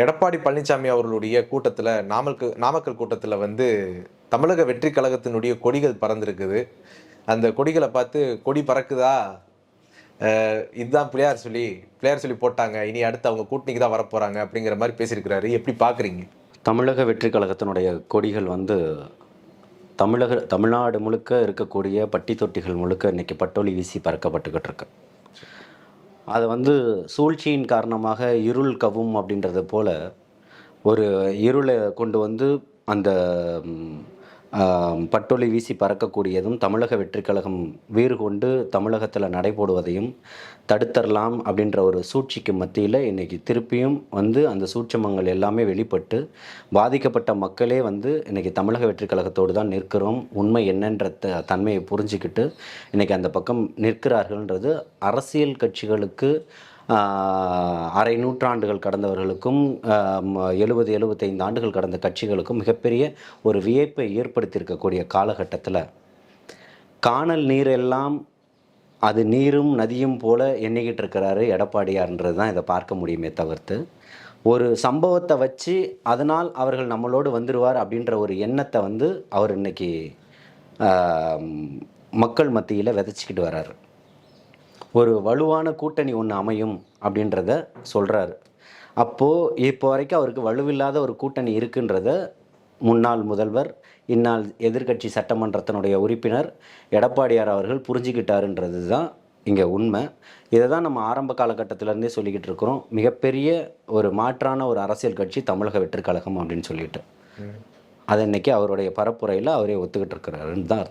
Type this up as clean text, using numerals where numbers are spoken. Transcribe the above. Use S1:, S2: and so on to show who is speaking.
S1: எடப்பாடி பழனிசாமி அவர்களுடைய கூட்டத்துல நாமக்கல் கூட்டத்துல வந்து தமிழக வெற்றி கழகத்தினுடைய கொடிகள் பறந்திருக்குது. அந்த கொடிகள பார்த்து கொடி பறக்குதா? இதுதான் பிள்ளையார் சொல்லி போட்டாங்க. இனி அடுத்து அவங்க கூட்டணிக்கு தான் வரப்போறாங்க அப்படிங்கிற மாரி பேசியிருக்கிறாரு. எப்படி பார்க்குறீங்க?
S2: தமிழக வெற்றி கழகத்தினுடைய கொடிகள் வந்து தமிழ்நாடு முழுக்க இருக்கக்கூடிய பட்டி தொட்டிகள் முழுக்க இன்றைக்கி பட்டொலி வீசி பறக்கப்பட்டுக்கிட்டு இருக்கு. அது வந்து சூழ்ச்சியின் காரணமாக இருள் கவும் அப்படின்றது போல் ஒரு இருளை கொண்டு வந்து அந்த பட்டொலி வீசி பறக்கக்கூடியதும் தமிழக வெற்றி கழகம் வீறு கொண்டு தமிழகத்தில் நடைபோடுவதையும் தடுத்தரலாம் அப்படின்ற ஒரு சூழ்ச்சிக்கு மத்தியில் இன்றைக்கி திருப்பியும் வந்து அந்த சூட்சமங்கள் எல்லாமே வெளிப்பட்டு பாதிக்கப்பட்ட மக்களே வந்து இன்றைக்கி தமிழக வெற்றி கழகத்தோடு தான் நிற்கிறோம், உண்மை என்னன்ற தன்மையை புரிஞ்சிக்கிட்டு இன்றைக்கி அந்த பக்கம் நிற்கிறார்கள்ன்றது அரசியல் கட்சிகளுக்கு அரை நூற்றாண்டுகள் கடந்தவர்களுக்கும் 75 ஆண்டுகள் கடந்த கட்சிகளுக்கும் மிகப்பெரிய ஒரு வியப்பை ஏற்படுத்தியிருக்கக்கூடிய காலகட்டத்தில் காணல் நீரெல்லாம் அது நீரும் நதியும் போல எண்ணிக்கிட்டு இருக்கிறாரு எடப்பாடியார்ன்றது தான் இதை பார்க்க முடியுமே தவிர்த்து, ஒரு சம்பவத்தை வச்சு அதனால் அவர்கள் நம்மளோடு வந்துடுவார் அப்படின்ற ஒரு எண்ணத்தை வந்து அவர் இன்னைக்கு மக்கள் மத்தியில் விதைச்சிக்கிட்டு வர்றாரு. ஒரு வலுவான கூட்டணி ஒன்று அமையும் அப்படின்றத சொல்கிறாரு. அப்போது இப்போ வரைக்கும் அவருக்கு வலுவில்லாத ஒரு கூட்டணி இருக்குன்றத முன்னாள் முதல்வர், இந்நாள் எதிர்க்கட்சி சட்டமன்றத்தினுடைய உறுப்பினர் எடப்பாடியார் அவர்கள் புரிஞ்சுக்கிட்டாருன்றது தான் இங்கே உண்மை. இதை தான் நம்ம ஆரம்ப காலகட்டத்திலேருந்தே சொல்லிக்கிட்டு இருக்கிறோம். மிகப்பெரிய ஒரு மாற்றான ஒரு அரசியல் கட்சி தமிழக வெற்றி கழகம் அப்படின்னு சொல்லிட்டு அதை இன்றைக்கி அவருடைய பரப்புரையில் அவரே ஒத்துக்கிட்டு இருக்கிறாருன்னு தான்